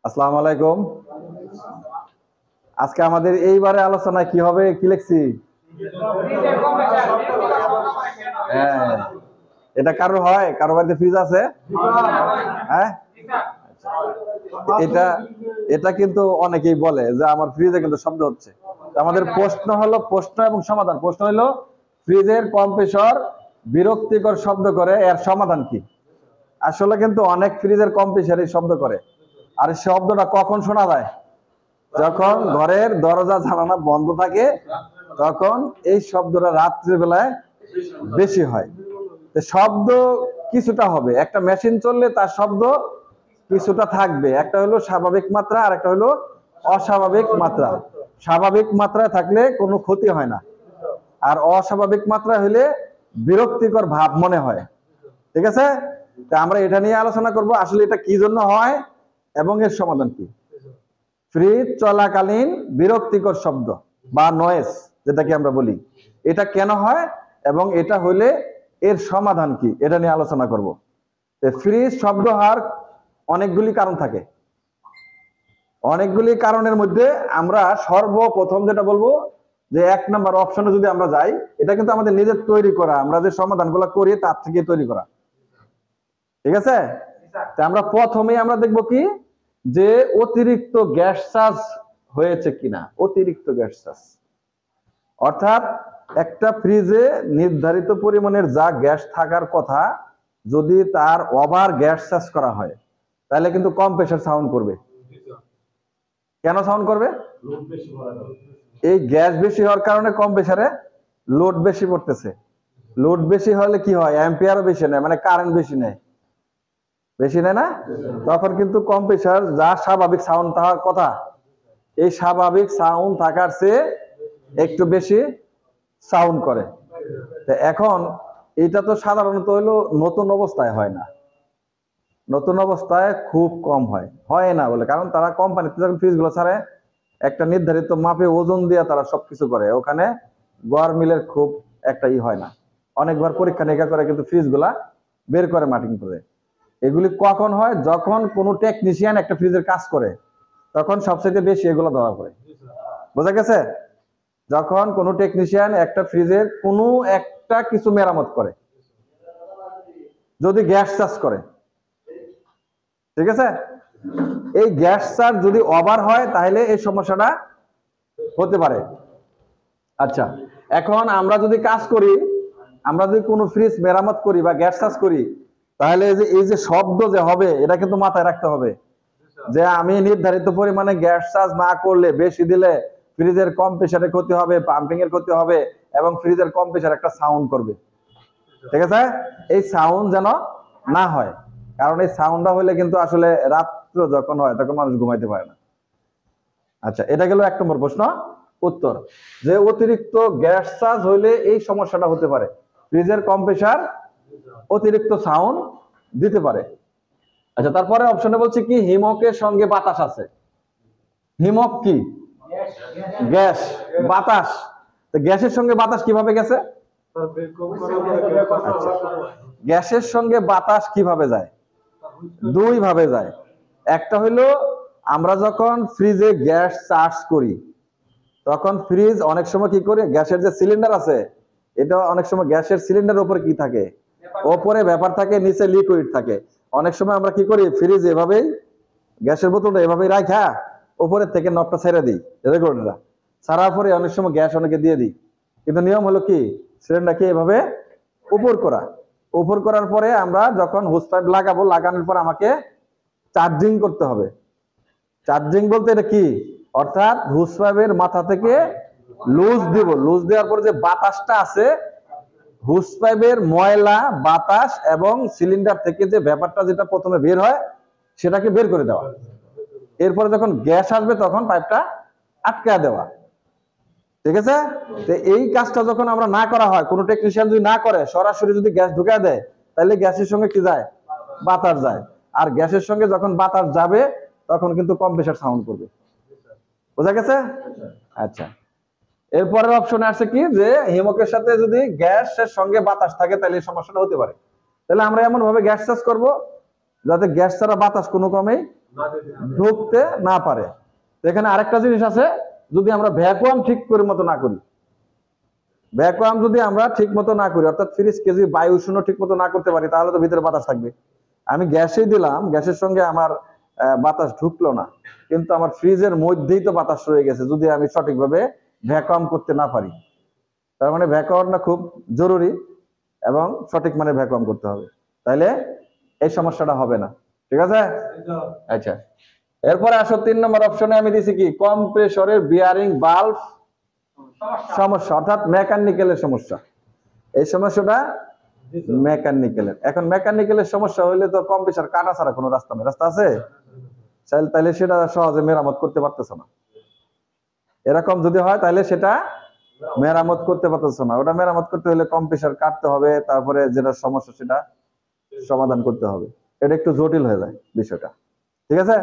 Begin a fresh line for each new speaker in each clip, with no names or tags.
আসসালামু আলাইকুম। আজকে আমাদের এইবারে আলোচনায় কি হবে, কি লিখছি? হ্যাঁ, এটা কারো হয়? কারো বাড়িতে ফ্রিজ আছে? হ্যাঁ, এটা এটা কিন্তু অনেকেই বলে যে আমার ফ্রিজে কিন্তু শব্দ হচ্ছে। আমাদের প্রশ্ন হলো, প্রশ্ন এবং সমাধান। প্রশ্ন হলো ফ্রিজের কম্প্রেসর বিরক্তিকর শব্দ করে, এর সমাধান কি? আসলে কিন্তু অনেক ফ্রিজের কম্প্রেসরই শব্দ করে। আর এই শব্দটা কখন শোনা যায়? যখন ঘরের দরজা জানালা বন্ধ থাকে, তখন এই শব্দটা রাত্রিবেলায় বেশি হয়। শব্দ কিছুটা হবে, একটা মেশিন চললে তার শব্দ কিছুটা থাকবে। একটা হলো স্বাভাবিক মাত্রা, আর একটা হলো অস্বাভাবিক মাত্রা। স্বাভাবিক মাত্রায় থাকলে কোনো ক্ষতি হয় না, আর অস্বাভাবিক মাত্রা হলে বিরক্তিকর ভাব মনে হয়। ঠিক আছে, তা আমরা এটা নিয়ে আলোচনা করব, আসলে এটা কি জন্য হয় এবং এর সমাধান কি। ফ্রিজ চলাকালীন বিরক্তিকর শব্দ বা নয়েজ, যেটাকে আমরা বলি, এটা কেন হয় এবং এটা হইলে এর সমাধান কি, এটা নিয়ে আলোচনা করব। ফ্রিজ শব্দ হওয়ার অনেকগুলি কারণ থাকে। অনেকগুলি কারণের মধ্যে আমরা সর্বপ্রথম যেটা বলবো, যে 1 নাম্বার অপশনে যদি আমরা যাই, এটা কিন্তু আমাদের নিজের তৈরি করা, আমরা যে সমাধানগুলো করি তার থেকে তৈরি করা। ঠিক আছে, তা আমরা প্রথমেই আমরা দেখব কি, যে অতিরিক্ত গ্যাস চার্জ হয়েছে কিনা। অতিরিক্ত গ্যাস চার্জ অর্থাৎ একটা ফ্রিজে নির্ধারিত পরিমাণের যা গ্যাস থাকার কথা, যদি তার ওভার গ্যাস চার্জ করা হয়, তাহলে কিন্তু কম্প্রেসর সাউন্ড করবে। কেন সাউন্ড করবে? এই গ্যাস বেশি হওয়ার কারণে কম্প্রেসরে লোড বেশি পড়তেছে। লোড বেশি হলে কি হয়? অ্যাম্পিয়ারও বেশি নেয়, মানে কারেন্ট বেশি নেয়। বেশি নেয় না? তখন কিন্তু কম্প্রেসর যা স্বাভাবিক সাউন্ড থাকার কথা, এই স্বাভাবিক সাউন্ড থাকার চেয়ে একটু বেশি সাউন্ড করে। এখন এটা তো সাধারণত হলো নতুন অবস্থায় হয় না, নতুন অবস্থায় খুব কম হয় না বলে, কারণ তারা কোম্পানিতে যখন ফ্রিজগুলো ছাড়ে, একটা নির্ধারিত মাপে ওজন দিয়ে তারা সবকিছু করে, ওখানে গরমিলের খুব একটা হয় না। অনেকবার পরীক্ষা নিরীক্ষা করে কিন্তু ফ্রিজগুলা বের করে মার্কিং করে। এগুলি কখন হয়? যখন কোনো টেকনিশিয়ান একটা ফ্রিজের কাজ করে, তখন সবচেয়ে বেশি এগুলো ধরা পড়ে। বোঝা গেছে? যখন কোনো টেকনিশিয়ান একটা ফ্রিজের কোনো একটা কিছু মেরামত করে, যদি গ্যাস চার্জ করে, ঠিক আছে, এই গ্যাস চার্জ যদি ওভার হয়, তাহলে এই সমস্যাটা হতে পারে। আচ্ছা, এখন আমরা যদি কাজ করি, আমরা যদি কোনো ফ্রিজ মেরামত করি বা গ্যাস চার্জ করি, তাহলে এই যে শব্দ যে হবে, এটা কিন্তু মাথায় রাখতে হবে, যে আমি নির্ধারিত পরিমাণে গ্যাস চার্জ না করলে, বেশি দিলে ফ্রিজের কম্প্রেসরের ক্ষতি হবে, পাম্পিং এর ক্ষতি হবে, এবং ফ্রিজের কম্প্রেসর একটা সাউন্ড করবে। ঠিক আছে, এই সাউন্ড যেন না হয়, কারণ এই সাউন্ডটা হলে কিন্তু আসলে রাত্র যখন হয় তখন মানুষ ঘুমাইতে পারে না। আচ্ছা, এটা গেল 1 নম্বর প্রশ্ন উত্তর, যে অতিরিক্ত গ্যাস চার্জ হইলে এই সমস্যাটা হতে পারে, ফ্রিজের কম্প্রেসর অতিরিক্ত সাউন্ড দিতে পারে। আচ্ছা, তারপরে অপশনে বলছে কি, হিমকের সঙ্গে বাতাস আছে। হিমক কি? গ্যাস, বাতাস। তো গ্যাসের সঙ্গে বাতাস কিভাবে গেছে? আচ্ছা, গ্যাসের সঙ্গে বাতাস কিভাবে যায়? 2 ভাবে যায়। একটা হইলো, আমরা যখন ফ্রিজে গ্যাস চার্জ করি, তখন ফ্রিজ অনেক সময় কি করে, গ্যাসের যে সিলিন্ডার আছে, এটা অনেক সময় গ্যাসের সিলিন্ডারের উপরে কি থাকে? ওপরে ব্যাপার থাকে, নিচে লিকুইড থাকে। অনেক সময় আমরা কি করি, ফ্রিজ এভাবেই গ্যাসের বোতলটা এভাবেই রাখা, উপরের থেকে নবটা ছেড়ে দিই, রেগুলেটরটা ছাড়ার পরে অনেক সময় গ্যাস অনেকে দিয়ে দিই। কিন্তু নিয়ম হলো কি, সিলিন্ডারকে এভাবে উপর করা। উপর করার পরে আমরা যখন হোস পাইপ লাগাবো, লাগানোর পর আমাকে চার্জিং করতে হবে। চার্জিং বলতে এটা কি? অর্থাৎ হোস পাইপের মাথা থেকে লুজ দিব, লুজ দেওয়ার পরে যে বাতাসটা আছে, হোস পাইপের ময়লা বাতাস এবং সিলিন্ডার থেকে যে ব্যাপারটা যেটা প্রথমে বের হয়, সেটাকে বের করে দেওয়া। এরপরে যখন গ্যাস আসবে, তখন পাইপটা আটকা দেওয়া। ঠিক আছে, তো এই কাজটা যখন আমরা না করা হয়, কোনো টেকনিশিয়ান যদি না করে, সরাসরি যদি গ্যাস ঢুকা দেয়, তাহলে গ্যাসের সঙ্গে কি যায়? বাতাস যায়। আর গ্যাসের সঙ্গে যখন বাতাস যাবে, তখন কিন্তু কম্প্রেসর সাউন্ড করবে। বোঝা গেছে? আচ্ছা, এরপরের অপশনে আছে কি, যে হিমকের সাথে যদি গ্যাসের সঙ্গে বাতাস থাকে, তাহলে সমস্যাটা হতে পারে। তাহলে আমরা এমন ভাবে গ্যাস চার্জ করব, যাতে গ্যাস ছাড়া বাতাস কোনো ক্রমেই ঢুকতে না পারে। এখানে আরেকটা জিনিস আছে, যদি আমরা ভ্যাকুয়াম ঠিক করে মতো না করি, ভ্যাকুয়াম যদি আমরা ঠিক মতো না করি, অর্থাৎ ফ্রিজকে যদি বায়ু শূন্য ঠিক মতো না করতে পারি, তাহলে তো ভিতরে বাতাস থাকবে। আমি গ্যাসে দিলাম, গ্যাসের সঙ্গে আমার বাতাস ঢুকলো না, কিন্তু আমার ফ্রিজের মধ্যেই তো বাতাস রয়ে গেছে, যদি আমি সঠিকভাবে ভ্যাকুয়াম করতে না পারি। তার মানে ভ্যাকুয়ামটা খুব জরুরি এবং সঠিক মানে ভ্যাকুয়াম করতে হবে, তাইলে এই সমস্যাটা হবে না। ঠিক আছে? আচ্ছা, এরপরে আসো 3 নম্বর অপশনে আমি দিছি কি, কম্প্রেসরের বিয়ারিং বাল্ব সমস্যা, অর্থাৎ মেকানিক্যালের সমস্যা। এই সমস্যাটা মেকানিক্যালের। এখন মেকানিক্যালের সমস্যা হইলে তো কম্প্রেসর কাটা ছাড়া কোনো রাস্তা নেই। রাস্তা আছে? তাইলে সেটা সহজে মেরামত করতে পারতেছ না। এরকম যদি হয় তাহলে সেটা মেরামত করতে পারতেছ না। ওটা মেরামত করতে হলে কম্প্রেসর কাটতে হবে, তারপরে যেটা সমস্যা সেটা সমাধান করতে হবে। এটা একটু জটিল হয়ে যায় বিষয়টা। ঠিক আছে?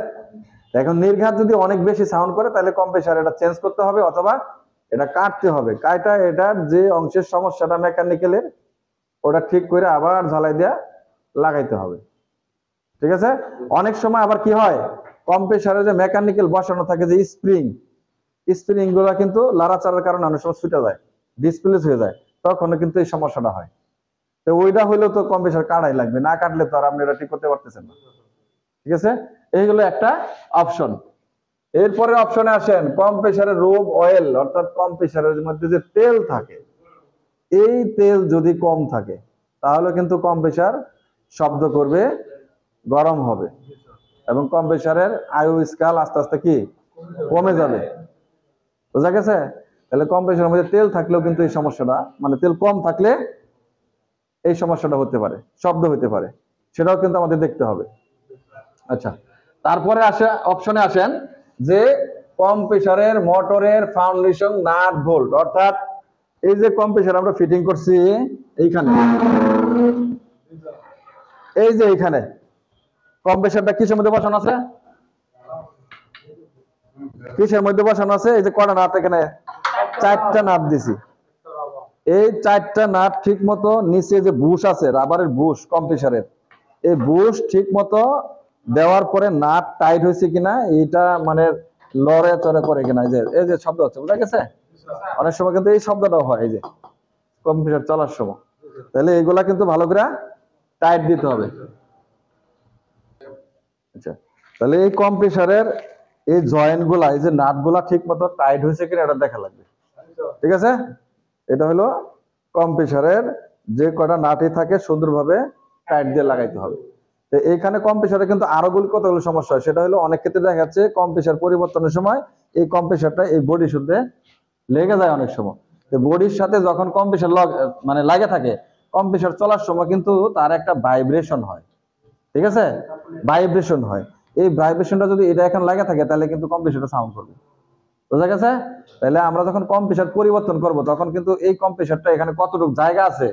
এখন নির্ঘাত যদি অনেক বেশি সাউন্ড করে, তাহলে কম্প্রেসর এটা চেঞ্জ করতে হবে, অথবা এটা কাটতে হবে। কাটা এটার যে অংশের সমস্যাটা মেকানিক্যালের, ওটা ঠিক করে আবার ঝালাই দেয়া লাগাইতে হবে। ঠিক আছে? অনেক সময় আবার কি হয়, কম্প্রেসরে যে মেকানিক্যাল বসানো থাকে যে স্প্রিং গুলা কিন্তু লাড়াচাড়ার কারণে অনেক সময় ছুটে যায়, ডিসপ্লেস হয়ে যায়, তখন কিন্তু এই সমস্যাটা হয়। তো ওইটা হইলেও তো কম্প্রেসর কাটাই লাগবে, না কাটলে তো আর আপনি এটা ঠিক করতে পারতেছেন না। ঠিক আছে? এইগুলো একটা অপশন। এরপরে অপশনে আসেন, কম্প্রেসরের রোব অয়েল, অর্থাৎ কম্প্রেসরের মধ্যে যে তেল থাকে, এই তেল যদি কম থাকে, তাহলে কিন্তু কম্প্রেসর শব্দ করবে, গরম হবে, এবং কম্প্রেসরের আয়ু স্কেল আস্তে আস্তে কি কমে যাবে। বোঝা গেছে? তাহলে কম্প্রেসরের মধ্যে তেল থাকলেও কিন্তু এই সমস্যাটা, মানে তেল কম থাকলে এই সমস্যাটা হতে পারে, শব্দ হতে পারে, সেটাও কিন্তু আমাদের দেখতে হবে। আচ্ছা, তারপরে অপশনে আসেন যে কম্প্রেসরের মোটরের ফাউন্ডেশন নাট বোল্ট, অর্থাৎ এই যে কম্প্রেসর আমরা ফিটিং করছি এইখানে, এই যে এইখানে কম্প্রেসরটা কিসের মধ্যে বসানো আছে? কিসের মধ্যে বসানো আছে? এই যে কটা নাট, এখানে 4টা নাট দিছি। এই 4টা নাট ঠিক মতো, নিচে যে বুশ আছে, রাবারের বুশ কম্প্রেসরের, এই বুশ ঠিক মতো দেওয়ার পরে নাট টাইট হয়েছে কিনা, এইটা মানে লড়ে চড়ে করে কিনা, এই যে শব্দ হচ্ছে, বুঝা গেছে? অনেক সময় কিন্তু এই শব্দটাও হয়, এই যে কম্পিউটার চলার সময়। তাহলে এইগুলা কিন্তু ভালো করে টাইট দিতে হবে। আচ্ছা, তাহলে এই কম্প্রেসরের এই জয়েন্ট গুলা, এই যে নাট গুলা ঠিক মতো টাইট হয়েছে কিনা এটা দেখা লাগবে। ঠিক আছে? এটা হলো কম্প্রেসরের যে কটা নাটই থাকে সুন্দরভাবে টাইট দিয়ে লাগাইতে হবে। তো এইখানে কম্প্রেসরে কিন্তু আরো কতগুলো সমস্যা হয়, সেটা হলো অনেক ক্ষেত্রে দেখা যাচ্ছে কম্প্রেসর পরিবর্তনের সময় এই কম্প্রেসরটা এই বডির সাথে লেগে যায় অনেক সময়। তো বডির সাথে যখন কম্প্রেসর মানে লাগে থাকে, কম্প্রেসর চলার সময় কিন্তু তার একটা ভাইব্রেশন হয়। ঠিক আছে? ভাইব্রেশন হয়। এই ভাইব্রেশনটা যদি এটা এখন লাগে থাকে, তাহলে কিন্তু কম্প্রেসরটা সাউন্ড করবে। বোঝা গেছে? তাহলে আমরা যখন কম্প্রেসর পরিবর্তন করব, তখন কিন্তু এই কম্প্রেসরটা এখানে কতটুকু জায়গা আছে,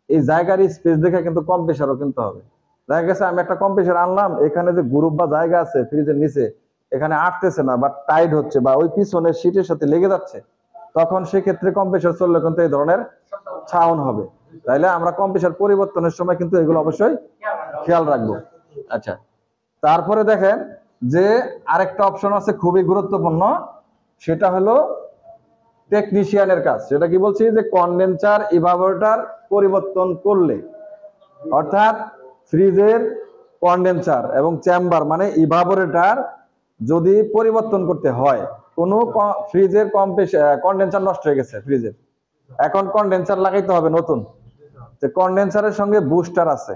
এই জায়গার স্পেস দেখে কিন্তু কম্প্রেসরও কিনতে হবে। দেখা গেছে আমি একটা কম্প্রেসর আনলাম, এখানে যে গ্রুপ বা জায়গা আছে ফ্রিজের নিচে, এখানে আটতেছে না বা টাইট হচ্ছে, বা ওই পিছনের সিটের সাথে লেগে যাচ্ছে, তখন সেক্ষেত্রে কম্প্রেসর চললে কিন্তু এই ধরনের সাউন্ড হবে। তাইলে আমরা কম্প্রেসর পরিবর্তনের সময় কিন্তু এগুলো অবশ্যই খেয়াল রাখবো। আচ্ছা, তারপরে দেখেন যে আরেকটা অপশন আছে খুবই গুরুত্বপূর্ণ, সেটা হলো টেকনিশিয়ানের কাজ। সেটা কি বলছি, যে কন্ডেন্সার ইভাপোরেটর পরিবর্তন করলে, অর্থাৎ ফ্রিজের কন্ডেন্সার এবং চেম্বার মানে ইভাপোরেটর যদি পরিবর্তন করতে হয়, কোনো ফ্রিজের কন্ডেন্সার নষ্ট হয়ে গেছে ফ্রিজের, এখন কন্ডেন্সার লাগাইতে হবে নতুন, যে কন্ডেন্সারের সঙ্গে বুস্টার আছে।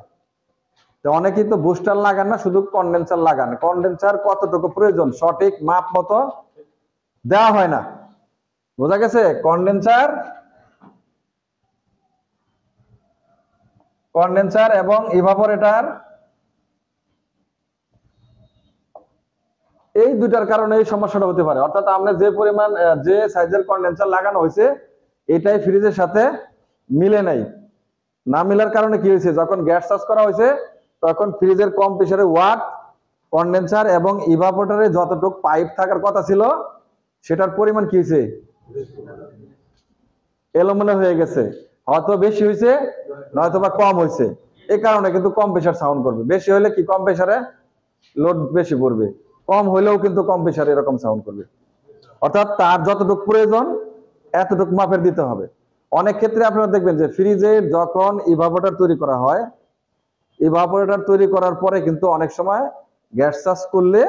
তো অনেকেই তো বুস্টার লাগান না, শুধু কন্ডেন্সার লাগান। কন্ডেন্সার কতটুকু প্রয়োজন সঠিক মাপ মতো দেওয়া হয় না। বোঝা গেছে? কন্ডেন্সার এবং ইভাপোরেটর, এই দুটার কারণে এই সমস্যাটা হতে পারে। অর্থাৎ আমরা যে পরিমাণ যে সাইজের কন্ডেন্সার লাগানো হয়েছে, এটাই ফ্রিজের সাথে মিলে নাই। না মিলার কারণে কি হয়েছে, যখন গ্যাস চার্জ করা হয়েছে, তখন ফ্রিজের কম প্রেসারে ওয়াট কন্ডেন্সার এবং ইভাপোরেটরে যতটুকু পাইপ থাকার কথা ছিল, সেটার পরিমাণ কি হয়েছে, এলোমেলো হয়ে গেছে। হয়তো বেশি হয়েছে, নয়তো বা কম হয়েছে। এই কারণে কিন্তু কম প্রেসার সাউন্ড করবে। বেশি হলে কি কম প্রেসারে লোড বেশি পড়বে, কম হইলেও কিন্তু কম্প্রেসার এরকম সাউন্ড করবে। অর্থাৎ তার যতটুকু প্রয়োজন এতটুকু মাপের দিতে হবে। অনেক ক্ষেত্রে আপনারা দেখবেন যে ফ্রিজে যখন ইভাপোরেটর তৈরি করা হয়, ইভাপোরেটর তৈরি করার পরে কিন্তু অনেক সময় গ্যাস চার্জ করলে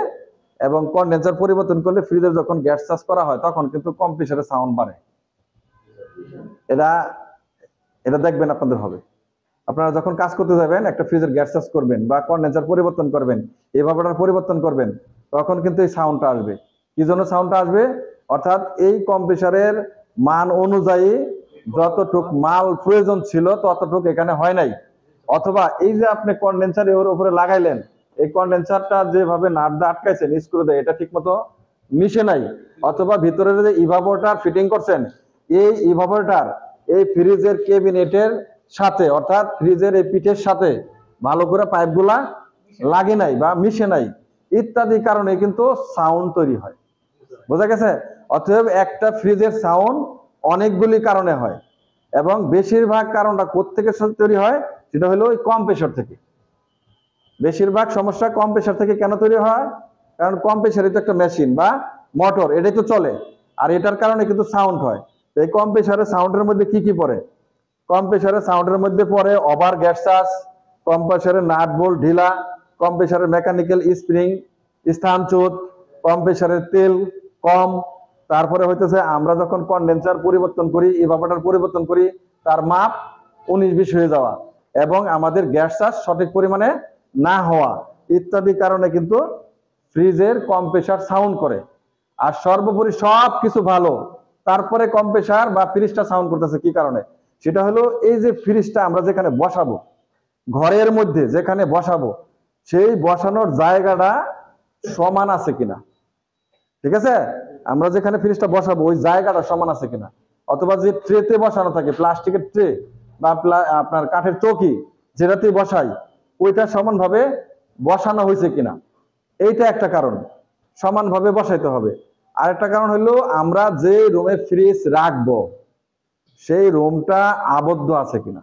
এবং কন্ডেন্সার পরিবর্তন করলে ফ্রিজে যখন গ্যাস চার্জ করা হয় তখন কিন্তু কম্প্রেসারের সাউন্ড বাড়ে। এটা এটা দেখবেন আপনাদের হবে। আপনারা যখন কাজ করতে যাবেন, একটা ফ্রিজের গ্যাস চার্জ করবেন বা কন্ডেন্সার পরিবর্তন করবেন, ইভাপোরেটর পরিবর্তন করবেন, তখন কিন্তু এই সাউন্ডটা আসবে। কি জন্য সাউন্ডটা আসবে? অর্থাৎ এই কম্প্রেসারের মান অনুযায়ী যতটুক মাল প্রয়োজন ছিল ততটুক এখানে হয় নাই, অথবা এই যে আপনি কন্ডেন্সার এর উপরে লাগাইলেন, এই কন্ডেন্সারটা যেভাবে নাট দিয়ে আটকাইছেন স্ক্রু দিয়ে, এটা ঠিক মতো মিশে নাই, অথবা ভিতরে যে ইভাপোরেটর ফিটিং করছেন, এই ইভাপোরেটর এই ফ্রিজের ক্যাবিনেটের সাথে অর্থাৎ ফ্রিজের এই পিঠের সাথে ভালো করে পাইপগুলা লাগে নাই বা মিশে নাই, ইত্যাদি কারণে কিন্তু সাউন্ড তৈরি হয়। বোঝা গেছে? অতএব একটা ফ্রিজের সাউন্ড অনেকগুলি কারণে হয়, এবং বেশিরভাগ কারণটা কোত্থেকে তৈরি হয়? সেটা হলো ওই কম্প্রেসর থেকে। বেশিরভাগ সমস্যা কম্প্রেসর থেকে কেন তৈরি হয়? কারণ কম্প্রেসর তো একটা মেশিন বা মোটর, এটাই তো চলে, আর এটার কারণে কিন্তু সাউন্ড হয়। এই কম্প্রেসরের সাউন্ডের মধ্যে কি কি পড়ে? কম্প্রেসরের সাউন্ডের মধ্যে পড়ে ওভার গ্যাস চার্জ, কম্প্রেসরের নাট বোল্ট ঢিলা, কম্প্রেসরের মেকানিক্যাল স্প্রিং স্থানচ্যুত, কম্প্রেসরের তেল কম, তারপরে হইতেছে আমরা যখন কন্ডেন্সার পরিবর্তন করি, ইভাপোরেটর পরিবর্তন করি, তার মাপ 19-20 হয়ে যাওয়া, এবং আমাদের গ্যাস চার্জ সঠিক পরিমাণে না হওয়া, ইত্যাদি কারণে কিন্তু ফ্রিজের কম্প্রেসর সাউন্ড করে। আর সর্বোপরি সব কিছু ভালো, তারপরে কম্প্রেসর বা ফ্রিজটা সাউন্ড করতেছে কি কারণে? সেটা হলো এই যে ফ্রিজটা আমরা যেখানে বসাবো, ঘরের মধ্যে যেখানে বসাবো, সেই বসানোর জায়গাটা সমান আছে কিনা। ঠিক আছে? আমরা যেখানে ফ্রিজটা বসাবো ওই জায়গাটা সমান আছে কিনা, অথবা যে ট্রেতে বসানো থাকে, প্লাস্টিকের ট্রে বা আপনার কাঠের চৌকি যেটাতেই বসাই, ওইটা সমানভাবে বসানো হয়েছে কিনা, এইটা একটা কারণ। সমানভাবে বসাইতে হবে। আরেকটা কারণ হলো আমরা যে রুমে ফ্রিজ রাখবো সেই রুমটা আবদ্ধ আছে কিনা।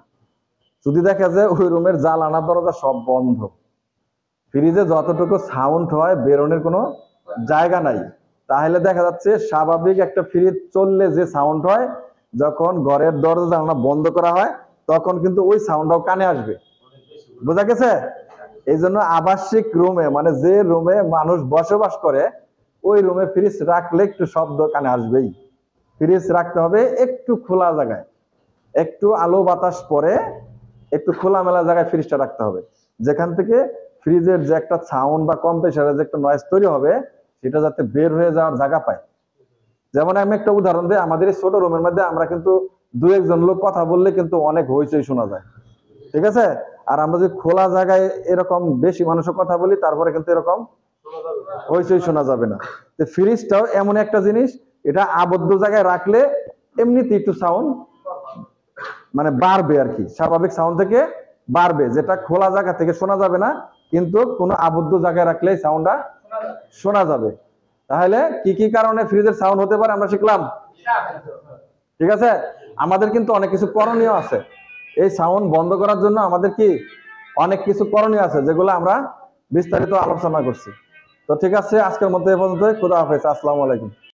যদি দেখা যায় ওই রুমের জানালা দরজা সব বন্ধ, ফ্রিজে যতটুকু সাউন্ড হয় বেরোনোর কোনো জায়গা নাই, তাহলে দেখা যাচ্ছে স্বাভাবিক একটা ফ্রিজ চললে যে সাউন্ড হয়, যখন ঘরের দরজা জানালা বন্ধ করা হয় তখন কিন্তু ওই সাউন্ডটাও কানে আসবে। বোঝা গেছে? এই জন্য আবাসিক রুমে, মানে যে রুমে মানুষ বসবাস করে, ওই রুমে ফ্রিজ রাখলে একটু শব্দ কানে আসবেই। ফ্রিজ রাখতে হবে একটু খোলা জায়গায়, একটু আলো বাতাস পরে একটু খোলামেলা জায়গায় ফ্রিজটা রাখতে হবে, যেখান থেকে ফ্রিজের যে একটা সাউন্ড বা কম্প্রেসরের যে একটা নয়েজ তৈরি হবে সেটা যাতে বের হয়ে যাওয়ার জায়গা পায়। যেমন আমি একটা উদাহরণ দিই, আমাদের এই ছোট রুমের মধ্যে আমরা কিন্তু 2-1 জন লোক কথা বললে কিন্তু অনেক হইচই শোনা যায়। ঠিক আছে? আর আমরা যদি খোলা জায়গায় এরকম বেশি মানুষের কথা বলি, তারপরে কিন্তু এরকম হইচই শোনা যাবে না। তো ফ্রিজটাও এমন একটা জিনিস, এটা আবদ্ধ জায়গায় রাখলে এমনিতে একটু সাউন্ড মানে বাড়বে আর কি, স্বাভাবিক সাউন্ড থেকে বাড়বে, যেটা খোলা জায়গা থেকে শোনা যাবে না, কিন্তু কোনো আবদ্ধ জায়গায় রাখলে সাউন্ডটা শোনা যাবে। তাহলে কি কি কারণে ফ্রিজের সাউন্ড হতে পারে আমরা শিখলাম। ঠিক আছে? আমাদের কিন্তু অনেক কিছু করণীয় আছে। এই সাউন্ড বন্ধ করার জন্য আমাদের কি অনেক কিছু করণীয় আছে, যেগুলো আমরা বিস্তারিত আলোচনা করছি। তো ঠিক আছে, আজকের মতো এ পর্যন্ত। খোদা হাফেজ, আসসালামু আলাইকুম।